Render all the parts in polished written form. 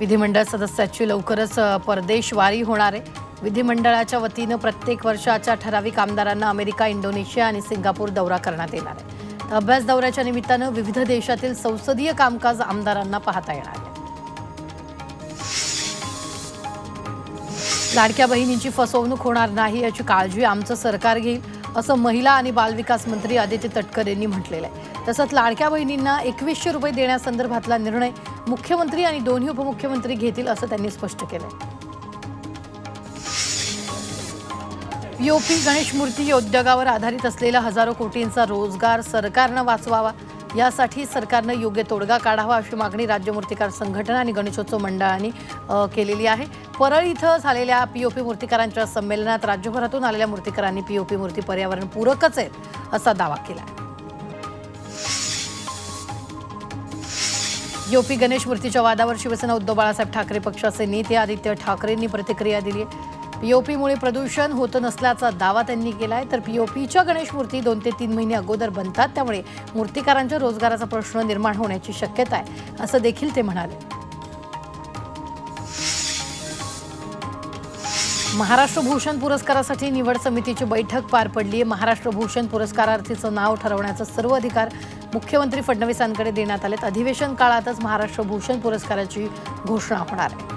विधिमंडळ सदस्याची लवकरच परदेशवारी होणार आहे। विधिमंडळाच्या वतीने प्रत्येक वर्षाच्या ठराविक आमदारांना अमेरिका, इंडोनेशिया आणि सिंगापूर दौरा करण्यात येणार आहे। अभ्यास दौऱ्याच्या निमित्ताने विविध देशातील संसदीय कामकाज आमदारांना पाहता येणार आहे। लाडक्या बहिणींची फसवणूक होणार नाही याची काळजी आमचं सरकार घेईल, असं महिला आणि बालविकास मंत्री आदित्य तटकरे यांनी म्हटलेलं आहे। तसंच लाडक्या बहिणींना 2100 रुपये देण्यासंदर्भातला निर्णय मुख्यमंत्री आणि दोन्ही उपमुख्यमंत्री घेतील, असं त्यांनी स्पष्ट केलंय। पीओपी गणेश मूर्ती उद्योगावर आधारित असलेला हजारो कोटींचा रोजगार सरकारनं वाचवावा, यासाठी सरकारनं योग्य तोडगा काढावा अशी मागणी राज्य मूर्तिकार संघटना आणि गणेशोत्सव मंडळांनी केलेली आहे। परळी इथं झालेल्या पीओपी मूर्तिकारांच्या संमेलनात राज्यभरातून आलेल्या मूर्तिकारांनी पीओपी मूर्ती पर्यावरण पूरकच आहेत असा दावा केला। पीओपी गणेश मूर्तीच्या वादावर शिवसेना उद्धव बाळासाहेब ठाकरे पक्षाचे नेते आदित्य ठाकरेंनी प्रतिक्रिया दिली आहे। पीओपीमुळे प्रदूषण होत नसल्याचा दावा त्यांनी केलाय, तर पीओपीच्या गणेश मूर्ती 2 ते 3 महिने अगोदर बनतात, त्यामुळे मूर्तिकारांच्या रोजगाराचा प्रश्न निर्माण होण्याची शक्यता आहे असं देखील ते म्हणाले। महाराष्ट्र भूषण पुरस्कारासाठी निवड समितीची बैठक पार पडली आहे। महाराष्ट्र भूषण पुरस्कारार्थीचं नाव ठरवण्याचा सर्व अधिकार मुख्यमंत्री फडणवीसांकडे देण्यात आलेत। अधिवेशन काळातच महाराष्ट्र भूषण पुरस्काराची घोषणा होणार आहे।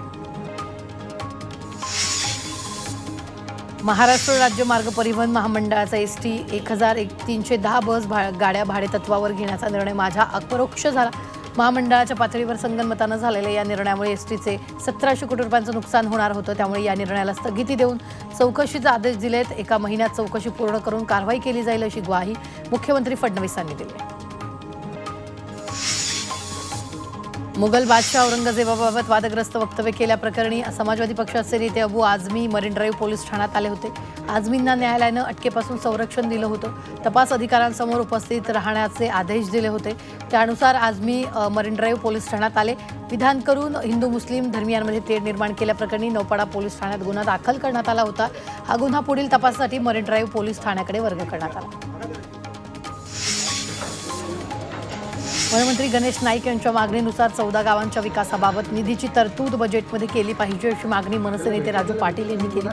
महाराष्ट्र राज्य मार्ग परिवहन महामंडळाचा एसटी 1310 बस गाड्या भाडेतत्वावर घेण्याचा निर्णय माझ्या अपरोक्ष झाला। महामंडळाच्या पातळीवर संगनमतानं झालेल्या या निर्णयामुळे एसटीचे 1700 कोटी रुपयांचं नुकसान होणार होतं, त्यामुळे या निर्णयाला स्थगिती देऊन चौकशीचे आदेश दिलेत। 1 महिन्यात चौकशी पूर्ण करून कारवाई केली जाईल अशी ग्वाही मुख्यमंत्री फडणवीसांनी दिली आहे। मुघल बादशाह औरंगजेबाबाबत वादग्रस्त वक्तव्य केल्याप्रकरणी समाजवादी पक्षाचे नेते Abu Azmi marine drive police ठाण्यात आले होते। आझमींना न्यायालयानं अटकेपासून संरक्षण दिलं होतं। तपास अधिकाऱ्यांसमोर उपस्थित राहण्याचे आदेश दिले होते, त्यानुसार आझमी मरीन ड्राईव्ह पोलीस ठाण्यात आले। विधान करून हिंदू मुस्लिम धर्मियांमध्ये तेढ निर्माण केल्याप्रकरणी नौपाडा पोलीस ठाण्यात गुन्हा दाखल करण्यात आला होता। हा गुन्हा पुढील तपासासाठी मरीन ड्राईव्ह पोलीस ठाण्याकडे वर्ग करण्यात आला। वनमंत्री गणेश नाईक यांच्या मागणीनुसार 14 गावांच्या विकासाबाबत निधीची तरतूद बजेटमध्ये केली पाहिजे अशी मागणी मनसे नेते राजू पाटील यांनी केली।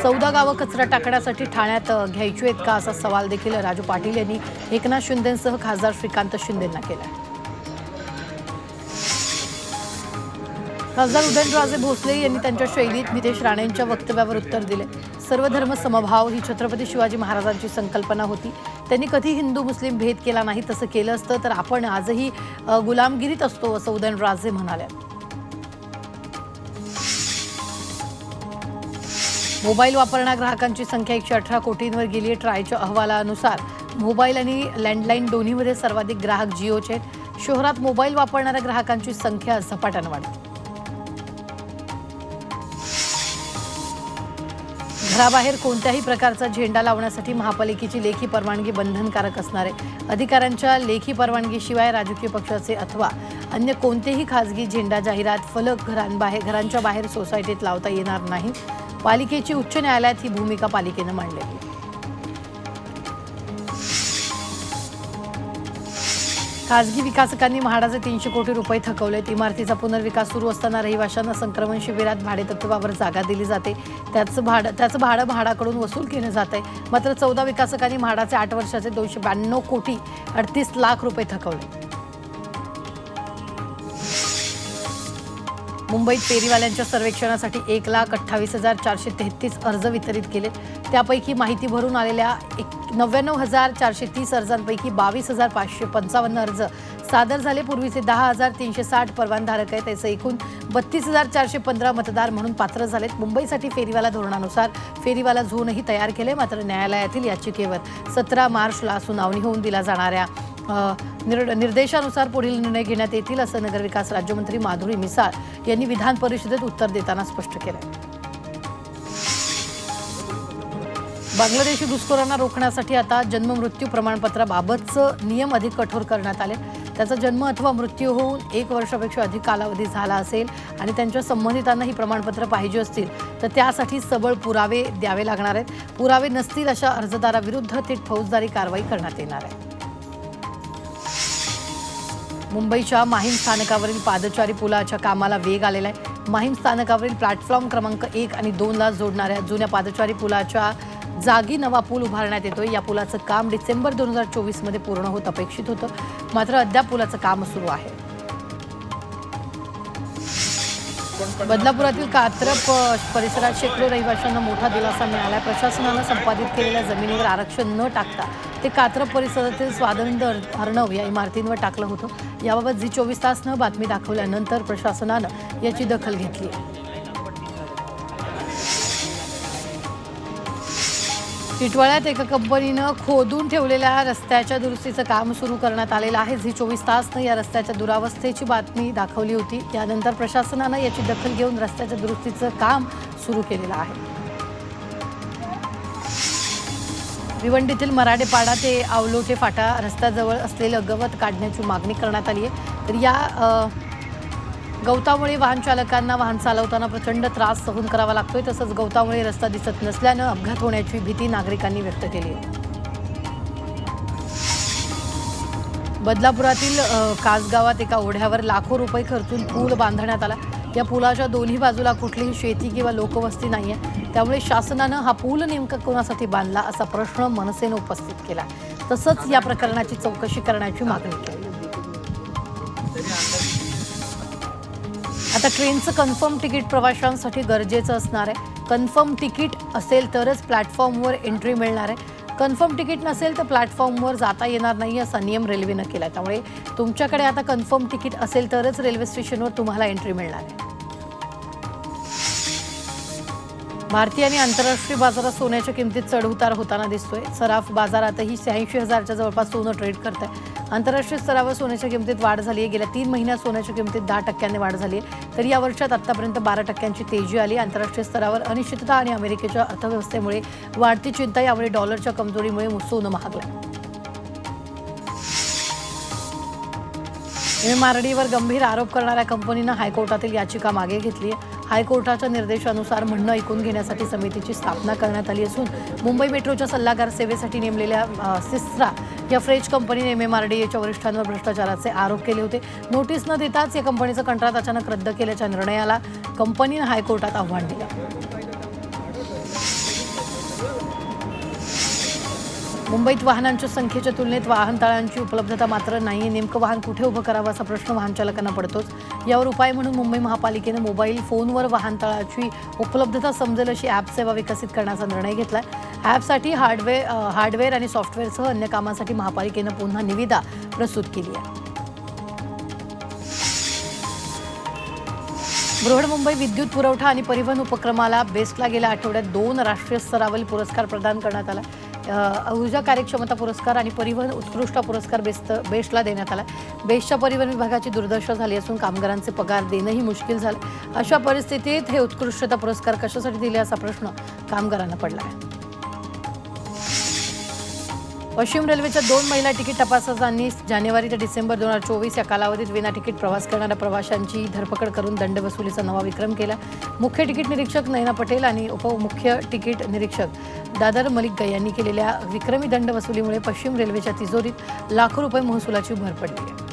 14 गावं कचरा टाकण्यासाठी ठाण्यात घ्यायची आहेत का असा सवाल देखील राजू पाटील यांनी एकनाथ शिंदेंसह खासदार श्रीकांत शिंदेंना केला। खासदार उदयनराजे भोसले यांनी त्यांच्या शैलीत नितेश राणेंच्या वक्तव्यावर उत्तर दिले। सर्वधर्म समभाव ही छत्रपती शिवाजी महाराजांची संकल्पना होती, त्यांनी कधी हिंदू मुस्लिम भेद केला नाही, तसं केलं असतं तर आपण आजही गुलामगिरीत असतो असं उदयनराजे म्हणाले। मोबाईल वापरणाऱ्या ग्राहकांची संख्या 118 कोटींवर गेली आहे। ट्रायच्या अहवालानुसार मोबाईल आणि लँडलाईन दोन्हीमध्ये सर्वाधिक ग्राहक जिओचे आहेत। शहरात मोबाईल वापरणाऱ्या ग्राहकांची संख्या झपाट्याने वाढली। घराबाहेर कोणत्याही प्रकारचा झेंडा लावण्यासाठी महापालिकेची लेखी परवानगी बंधनकारक असणार आहे। अधिकाऱ्यांच्या लेखी परवानगीशिवाय राजकीय पक्षाचे अथवा अन्य कोणतेही खासगी झेंडा, जाहिरात, फलक घरांच्या बाहेर सोसायटीत लावता येणार नाही। पालिकेची उच्च न्यायालयात ही भूमिका पालिकेनं मांडलेली आहे। खासगी विकासकांनी म्हाडाचे 300 कोटी रुपये थकवलेत। इमारतीचा पुनर्विकास सुरू असताना रहिवाशांना संक्रमण शिबिरात भाडेतत्वावर जागा दिली जाते, त्याचं भाडं म्हाडाकडून वसूल केलं जात आहे। मात्र 14 विकासकांनी म्हाडाचे 8 वर्षाचे 292 कोटी 38 लाख रुपये थकवले। मुंबईत फेरीवाल्यांच्या सर्वेक्षणासाठी 1,28,433 अर्ज वितरित केले, त्यापैकी माहिती भरून आलेल्या 99,430 अर्जांपैकी 22,555 अर्ज सादर झाले। पूर्वीचे 10,360 परवानधारक आहेत, त्याचे एकूण 32,415 मतदार म्हणून पात्र झालेत। मुंबईसाठी फेरीवाला धोरणानुसार फेरीवाला झोनही तयार केले, मात्र न्यायालयातील याचिकेवर 17 मार्चला सुनावणी होऊन दिला जाणाऱ्या निर्देशानुसार पुढील निर्णय घेण्यात येतील, असं नगरविकास राज्यमंत्री माधुरी मिसाळ यांनी विधान परिषदेत उत्तर देताना स्पष्ट केलं। बांगलादेशी घुसखोरांना रोखण्यासाठी आता जन्म मृत्यू प्रमाणपत्राबाबतचे नियम अधिक कठोर करण्यात आले। त्याचा जन्म अथवा मृत्यू होऊन 1 वर्षापेक्षा अधिक कालावधी झाला असेल आणि त्यांच्या संबंधितांना ही प्रमाणपत्र पाहिजे असतील तर त्यासाठी सबळ पुरावे द्यावे लागणार आहेत। पुरावे नसतील अशा अर्जदाराविरुद्ध थेट फौजदारी कारवाई करण्यात येणार आहे। मुंबईच्या माहीम स्थानकावरील पादचारी पुलाच्या कामाला वेग आलेला आहे। माहीम स्थानकावरील प्लॅटफॉर्म क्रमांक 1 आणि 2 ला जोडणाऱ्या जुन्या पादचारी पुलाच्या जागी नवा पूल उभारण्यात येतोय। या पुलाचं काम डिसेंबर 2024 मध्ये पूर्ण होत अपेक्षित होतं, मात्र अद्याप पुलाचं काम सुरू आहे। बदलापुरातील कात्रप परिसरात शेकडो रहिवाशांना मोठा दिलासा मिळाला। प्रशासनानं संपादित केलेल्या जमिनीवर आरक्षण न टाकता ते कात्रप परिसरातील स्वानंद अर्णव या इमारतींवर टाकलं होतं। याबाबत झी 24 तासनं बातमी दाखवल्यानंतर प्रशासनानं याची दखल घेतली आहे। टिटवाळ्यात एका कंपनीनं खोदून ठेवलेल्या रस्त्याच्या दुरुस्तीचं काम सुरू करण्यात आलेलं आहे। झी 24 तासनं या रस्त्याच्या दुरावस्थेची बातमी दाखवली होती, त्यानंतर प्रशासनानं याची दखल घेऊन रस्त्याच्या दुरुस्तीचं काम सुरू केलेलं आहे। भिवंडीतील मराठेपाडा ते आवलोटे फाटा रस्त्याजवळ असलेलं गवत काढण्याची मागणी करण्यात आली आहे। तर या गवतामुळे वाहन चालकांना वाहन चालवताना प्रचंड त्रास सहन करावा लागतोय। तसंच गवतामुळे रस्ता दिसत नसल्यानं अपघात होण्याची भीती नागरिकांनी व्यक्त केली आहे। बदलापुरातील कासगावात एका ओढ्यावर लाखो रुपये खर्चून पूल बांधण्यात आला। या पुलाच्या दोन्ही बाजूला कुठलीही शेती किंवा लोकवस्ती नाहीये, त्यामुळे शासनानं हा पूल नेमका कोणासाठी बांधला असा प्रश्न मनसेनं उपस्थित केला। तसंच या प्रकरणाची चौकशी करण्याची मागणी केली। आता ट्रेनचं कन्फर्म तिकीट प्रवाशांसाठी गरजेचं असणार आहे। कन्फर्म तिकीट असेल तरच प्लॅटफॉर्मवर एंट्री मिळणार आहे। कन्फर्म तिकीट नसेल तर प्लॅटफॉर्मवर जाता येणार नाही असा नियम रेल्वेनं केला, त्यामुळे तुमच्याकडे आता कन्फर्म तिकीट असेल तरच रेल्वे स्टेशनवर तुम्हाला एंट्री मिळणार आहे। भारतीय आणि आंतरराष्ट्रीय बाजारात सोन्याच्या किमतीत चढउतार होताना दिसतोय। सराफ बाजारातही 86,000च्या जवळपास सोनं ट्रेड करत आहे। आंतरराष्ट्रीय स्तरावर सोन्याच्या किमतीत वाढ झाली आहे। गेल्या 3 महिन्यात सोन्याच्या किमतीत 10% वाढ झाली आहे, तर या वर्षात आतापर्यंत 12%ची तेजी आली। आंतरराष्ट्रीय स्तरावर अनिश्चितता आणि अमेरिकेच्या अर्थव्यवस्थेमुळे वाढती चिंता, यामुळे डॉलरच्या कमजोरीमुळे सोनं महागलं। एमआरडीवर गंभीर आरोप करणाऱ्या कंपनीनं हायकोर्टातील याचिका मागे घेतली आहे। हायकोर्टाच्या निर्देशानुसार म्हणणं ऐकून घेण्यासाठी समितीची स्थापना करण्यात आली असून मुंबई मेट्रोच्या सल्लागार सेवेसाठी नेमलेल्या सिस्रा या फ्रेंच कंपनीने एमआरडीएच्या वरिष्ठांवर भ्रष्टाचाराचे आरोप केले होते। नोटीस न देताच या कंपनीचं कंत्राट अचानक रद्द केल्याच्या निर्णयाला कंपनीनं हायकोर्टात आव्हान दिलं। मुंबईत वाहनांच्या संख्येच्या तुलनेत वाहनतळांची उपलब्धता मात्र नाही। नेमकं वाहन कुठे उभं करावं असा प्रश्न वाहनचालकांना पडतोच। यावर उपाय म्हणून मुंबई महापालिकेनं मोबाईल फोनवर वाहनतळाची उपलब्धता समजेल अशी ॲप सेवा विकसित करण्याचा निर्णय घेतला आहे। ॲपसाठी हार्डवेअर आणि सॉफ्टवेअरसह अन्य कामांसाठी महापालिकेनं पुन्हा निविदा प्रस्तुत केली आहे। बृहन्मुंबई विद्युत पुरवठा आणि परिवहन उपक्रमाला बेस्टला गेल्या आठवड्यात 2 राष्ट्रीय स्तरावरील पुरस्कार प्रदान करण्यात आला। ऊर्जा कार्यक्षमता पुरस्कार आणि परिवहन उत्कृष्ट पुरस्कार बेस्टला देण्यात आला। बेस्टच्या परिवहन विभागाची दुर्दशा झाली असून कामगारांचे पगार देणंही मुश्किल झाले। अशा परिस्थितीत हे उत्कृष्टता पुरस्कार कशासाठी दिले असा प्रश्न कामगारांना पडला आहे। पश्चिम रेल्वेच्या 2 महिला तिकीट तपासकांनी जानेवारी ते डिसेंबर 2024 या कालावधीत विना तिकीट प्रवास करणाऱ्या प्रवाशांची धरपकड करून दंड वसुलीचा नवा विक्रम केला। मुख्य तिकीट निरीक्षक नयना पटेल आणि उपमुख्य तिकीट निरीक्षक दादर मलिक गय यांनी केलेल्या विक्रमी दंड वसुलीमुळे पश्चिम रेल्वेच्या तिजोरीत लाखो रुपये महसुलाची भर पडली आहे।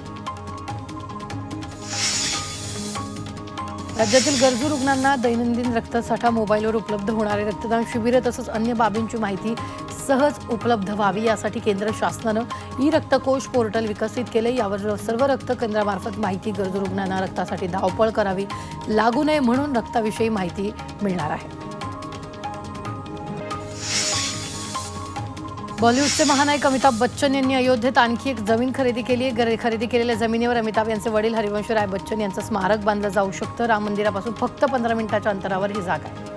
राज्यातील गरजू रुग्णांना दैनंदिन रक्तसाठा मोबाईलवर उपलब्ध होणारे रक्तदान शिबिरं तसंच अन्य बाबींची माहिती सहज उपलब्ध व्हावी यासाठी केंद्र शासनानं ई-रक्तकोश पोर्टल विकसित केले। यावर सर्व रक्त केंद्रामार्फत माहिती गरजू रुग्णांना रक्तासाठी धावपळ करावी लागू नये म्हणून रक्ताविषयी माहिती मिळणार आहे। बॉलिवूडचे महानायक अमिताभ बच्चन यांनी अयोध्येत आणखी एक जमीन खरेदी केली आहे। खरेदी केलेल्या जमिनीवर अमिताभ यांचे वडील हरिवंश राय बच्चन यांचं स्मारक बांधलं जाऊ शकतं। राम मंदिरापासून फक्त 15 मिनिटाच्या अंतरावर ही जागा आहे।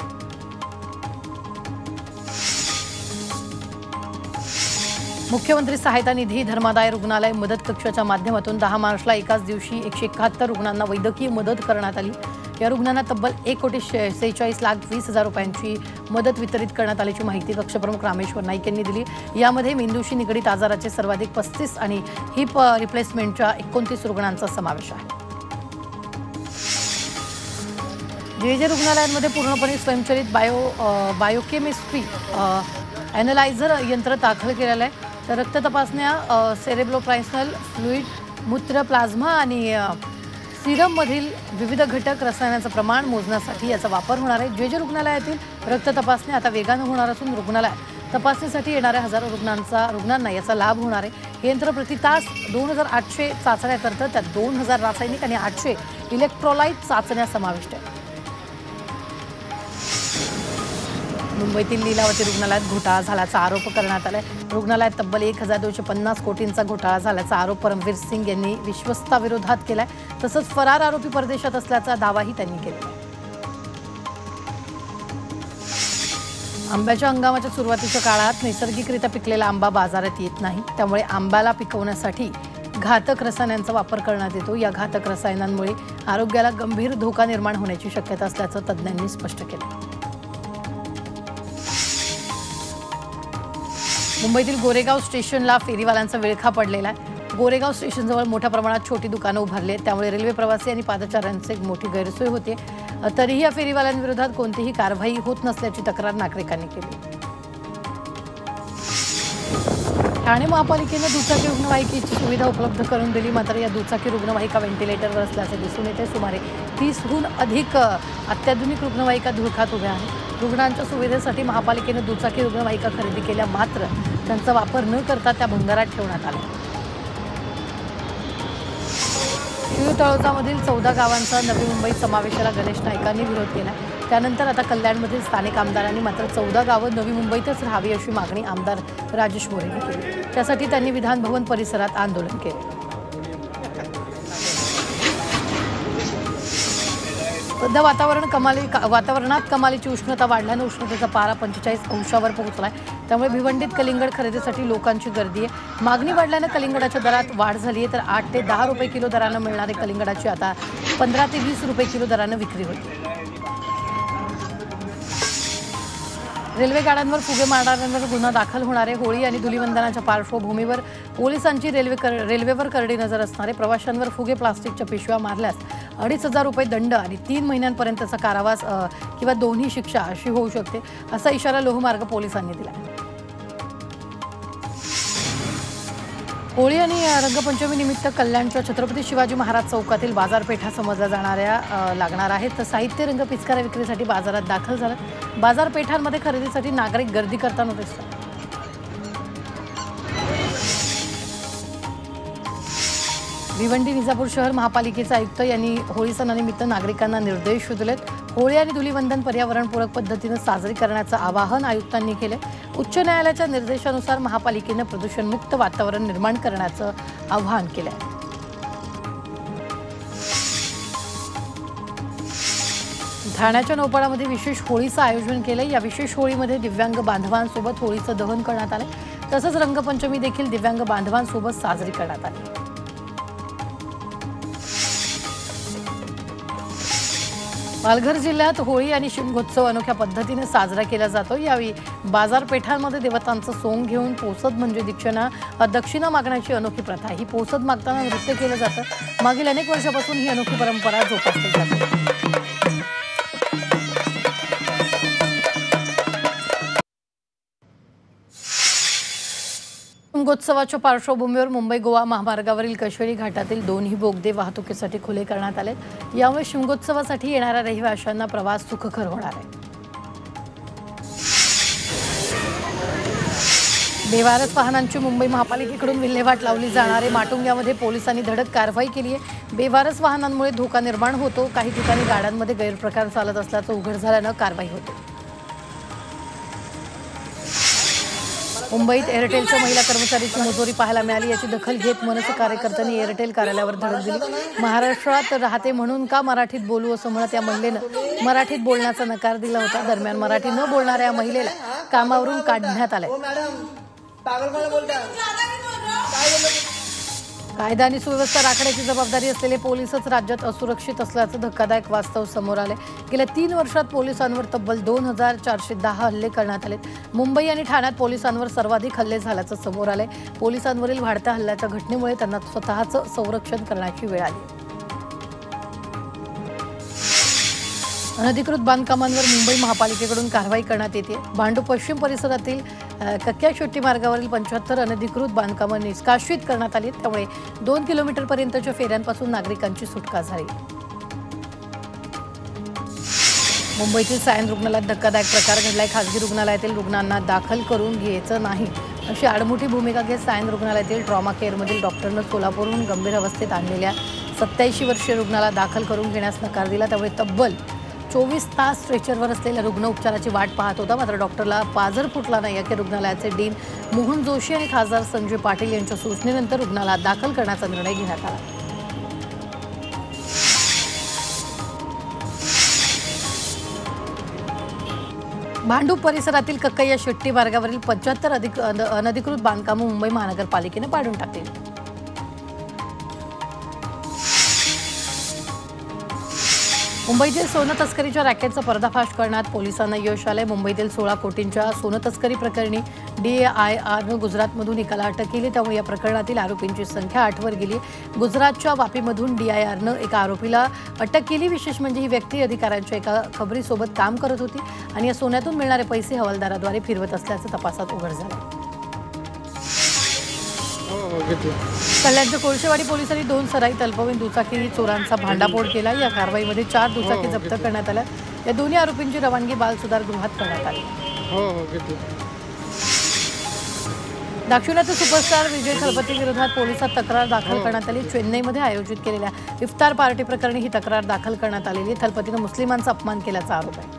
मुख्यमंत्री सहायता निधी धर्मादाय रुग्णालय मदत कक्षाच्या माध्यमातून 10 मार्चला एकाच दिवशी 171 रुग्णांना वैद्यकीय मदत करण्यात आली। या रुग्णांना तब्बल 1,46,20,000 रुपयांची मदत वितरित करण्यात आल्याची माहिती कक्षप्रमुख रामेश्वर नाईक यांनी दिली। यामध्ये मेंदूशी निगडीत आजाराचे सर्वाधिक 35 आणि हिप रिप्लेसमेंटच्या 29 रुग्णांचा समावेश आहे। जे रुग्णालयांमध्ये पूर्णपणे स्वयंचलित बायोकेमिस्ट्री ॲनालायझर यंत्र दाखल केलेलं आहे। तर रक्त तपासण्या, सेरेब्रोस्पायनल फ्लुइड, मूत्र, प्लाझ्मा आणि सिरममधील विविध घटक रसायनांचं प्रमाण मोजण्यासाठी याचा वापर होणार आहे. जे रुग्णालयातील रक्त तपासणी आता वेगानं होणार असून रुग्णालयात तपासणीसाठी येणाऱ्या हजारो रुग्णांना याचा लाभ होणार आहे. हे यंत्र प्रति तास 2800 चाचण्या करतं. त्यात 2000 रासायनिक आणि 800 इलेक्ट्रोलाइट चाचण्या समाविष्ट आहेत. मुंबईतील लीलावती रुग्णालयात घोटाळा झाल्याचा आरोप करण्यात आलाय. रुग्णालयात तब्बल 1250 कोटींचा घोटाळा झाल्याचा आरोप परमवीर सिंग यांनी विश्वस्ताविरोधात केलाय. तसंच फरार आरोपी परदेशात असल्याचा दावाही त्यांनी केला. आंब्याच्या हंगामाच्या सुरुवातीच्या काळात नैसर्गिकरित्या पिकलेला आंबा बाजारात येत नाही. त्यामुळे आंब्याला पिकवण्यासाठी घातक रसायनांचा वापर करण्यात येतो. या घातक रसायनांमुळे आरोग्याला गंभीर धोका निर्माण होण्याची शक्यता असल्याचं तज्ज्ञांनी स्पष्ट केलं. मुंबईतील गोरेगाव स्टेशनला फेरीवाल्यांचा विळखा पडलेला आहे. गोरेगाव स्टेशनजवळ मोठ्या प्रमाणात छोटी दुकानं उभारली आहेत. त्यामुळे रेल्वे प्रवासी आणि पादचाऱ्यांची मोठी गैरसोय होते. तरीही या फेरीवाल्यांविरोधात कोणतीही कारवाई होत नसल्याची तक्रार नागरिकांनी केली. ठाणे महापालिकेनं दुचाकी रुग्णवाहिकेची सुविधा उपलब्ध करून दिली. मात्र या दुचाकी रुग्णवाहिका व्हेंटिलेटरवर असल्याचे दिसून येते. सुमारे 30हून अधिक अत्याधुनिक रुग्णवाहिका धुळकात उभ्या आहेत. रुग्णांच्या सुविधेसाठी महापालिकेनं दुचाकी रुग्णवाहिका खरेदी केल्या, मात्र त्यांचा वापर न करता त्या भंगारात ठेवण्यात आल्या. शिव तळोजामधील 14 गावांचा नवी मुंबईत समावेशाला गणेश नाईकांनी विरोध केला. त्यानंतर आता कल्याणमधील स्थानिक आमदारांनी मात्र 14 गावं नवी मुंबईतच राहावी अशी मागणी आमदार राजेश मोरेंनी केली. त्यासाठी त्यांनी विधान भवन परिसरात आंदोलन केले. सध्या वातावरणात कमालीची उष्णता वाढल्यानं उष्णतेचा पारा 45 अंशावर पोहोचलाय. त्यामुळे भिवंडीत कलिंगड खरेदीसाठी लोकांची गर्दी आहे. मागणी वाढल्यानं कलिंगडाच्या दरात वाढ झाली आहे. तर 8 ते 10 रुपये किलो दरानं मिळणारे कलिंगडाची आता 15 ते 20 रुपये किलो दरानं विक्री होते. रेल्वे गाड्यांवर फुगे मारणाऱ्यांवर गुन्हा दाखल होणार आहे. होळी आणि धुलीवंदनाच्या पार्श्वभूमीवर पोलिसांची रेल्वेवर करडी नजर असणारे. प्रवाशांवर फुगे प्लास्टिकच्या पिशव्या मारल्यास 2500 रुपये दंड आणि 3 महिन्यांपर्यंतचा कारावास किंवा दोन्ही शिक्षा अशी होऊ शकते, असा इशारा लोहमार्ग पोलिसांनी दिला. होळी आणि रंगपंचमी निमित्त कल्याणच्या छत्रपती शिवाजी महाराज चौकातील बाजारपेठा समजल्या लागणार आहेत. तर साहित्य रंग पिचकाऱ्या विक्रीसाठी बाजारात दाखल झालं. बाजारपेठांमध्ये खरेदीसाठी नागरिक गर्दी करताना दिसतात. भिवंडी निजापूर शहर महापालिकेचे आयुक्त यांनी होळी सणानिमित्त नागरिकांना निर्देश दिलेत. होळी आणि धुलीवंदन पर्यावरणपूरक पद्धतीने साजरी करण्याचं आवाहन आयुक्तांनी केले. उच्च न्यायालयाच्या निर्देशानुसार महापालिकेनं प्रदूषणमुक्त वातावरण निर्माण करण्याचं आवाहन केलं. ठाण्याच्या नौपाडामध्ये विशेष होळीचं आयोजन केलं. या विशेष होळीमध्ये दिव्यांग बांधवांसोबत होळीचं दहन करण्यात आलं. तसंच रंगपंचमी देखील दिव्यांग बांधवांसोबत साजरी करण्यात आली. पालघर जिल्ह्यात होळी आणि शिमगोत्सव अनोख्या पद्धतीने साजरा केला जातो. यावेळी बाजारपेठांमध्ये देवतांचं सोंग घेऊन पोसद म्हणजे दक्षिणा मागण्याची अनोखी प्रथा. ही पोसद मागताना नृत्य केलं जातं. मागील अनेक वर्षापासून ही अनोखी परंपरा जोपासली जाते. शिमगोत्सवाच्या पार्श्वभूमीवर मुंबई गोवा महामार्गावरील कशेळी घाटातील दोन्ही बोगदे वाहतुकीसाठी खुले करण्यात आले. यामुळे शिमगोत्सवासाठी येणाऱ्या रहिवाशांना प्रवास सुखकर होणार आहे. बेवारस वाहनांची मुंबई महापालिकेकडून विल्हेवाट लावली जाणार आहे. माटुंग्यामध्ये पोलिसांनी धडक कारवाई केली आहे. बेवारस वाहनांमुळे धोका निर्माण होतो. काही ठिकाणी गाड्यांमध्ये गैरप्रकार चालत असल्याचं उघड झाल्यानं कारवाई होते. मुंबईत एअरटेलच्या महिला कर्मचारीची मुजोरी पाहायला मिळाली. याची दखल घेत मनसे कार्यकर्त्यांनी एअरटेल कार्यालयावर धडक दिली. महाराष्ट्रात राहते म्हणून का मराठीत बोलू असं म्हणत या महिलेनं मराठीत बोलण्याचा नकार दिला होता. दरम्यान मराठी न बोलणाऱ्या या महिलेला कामावरून काढण्यात आलंय. कायदा आणि सुव्यवस्था राखण्याची जबाबदारी असलेले पोलीसच राज्यात असुरक्षित असल्याचं धक्कादायक वास्तव समोर आले. गेल्या 3 वर्षात पोलिसांवर तब्बल 2410 हल्ले करण्यात आले. मुंबई आणि ठाण्यात पोलिसांवर सर्वाधिक हल्ले झाल्याचं समोर आले. पोलिसांवरील वाढत्या हल्ल्याच्या घटनेमुळे त्यांना स्वतःचं संरक्षण करण्याची वेळ आली. अनधिकृत बांधकामांवर मुंबई महापालिकेकडून कारवाई करण्यात येते. भांडूप पश्चिम परिसरातील कक्क्या शेट्टी मार्गावरील 75 अनधिकृत बांधकामं निष्कासित करण्यात आली, त्यामुळे 2 किलोमीटरपर्यंतच्या फेऱ्यांपासून नागरिकांची सुटका झाली। मुंबईतील सायन रुग्णालयात धक्कादायक प्रकार घडलाय। खासगी रुग्णालयातील रुग्णांना दाखल करून घ्यायचं नाही अशी आडमुठी भूमिका घेत सायन रुग्णालयातील ट्रॉमा केअरमधील डॉक्टरनं सोलापूरहून गंभीर अवस्थेत आणलेल्या 87 वर्षीय रुग्णाला दाखल करून घेण्यास नकार दिला, त्यामुळे तब्बल 24 तास स्ट्रेचरवर असलेला रुग्ण उपचाराची वाट पाहत होता। मात्र डॉक्टरला पाझर फुटला नाही, याके रुग्णालयाचे डीन मोहन जोशी आणि खासदार संजय पाटील यांच्या सूचनेनंतर रुग्णाला दाखल करण्याचा निर्णय घेण्यात आला। भांडूप परिसरातील कक्कय्या शेट्टी मार्गावरील 75 अनधिकृत बांधकामं मुंबई महानगरपालिकेने पाडून टाकली। मुंबईतील सोनं तस्करीच्या रॅकेटचा पर्दाफाश करण्यात पोलिसांना यश आलंय। मुंबईतील 16 कोटींच्या सोनं तस्करी प्रकरणी DAIRनं गुजरातमधून एकाला अटक केली, त्यामुळे या प्रकरणातील आरोपींची संख्या 8 वर गेली। गुजरातच्या वापीमधून DIRनं एका आरोपीला अटक केली। विशेष म्हणजे ही व्यक्ती अधिकाऱ्यांच्या एका खबरीसोबत काम करत होती आणि या सोन्यातून मिळणारे पैसे हवालदाराद्वारे फिरवत असल्याचं तपासात उघड झालं। कल्याणच्या कोळशेवाडी पोलिसांनी 2 सराईत अल्पवयीन दुचाकी चोरांचा भांडाफोड केला। या कारवाईमध्ये 4 दुचाकी जप्त करण्यात आल्या। या दोन्ही आरोपींची रवानगी बाल सुधार गृहात करण्यात आली। दाक्षिणात्य सुपरस्टार विजय थलपती विरोधात पोलिसात तक्रार दाखल करण्यात आली। चेन्नईमध्ये आयोजित केलेल्या इफ्तार पार्टी प्रकरणी ही तक्रार दाखल करण्यात आलेली आहे। थलपतीनं मुस्लिमांचा अपमान केल्याचा आरोप आहे।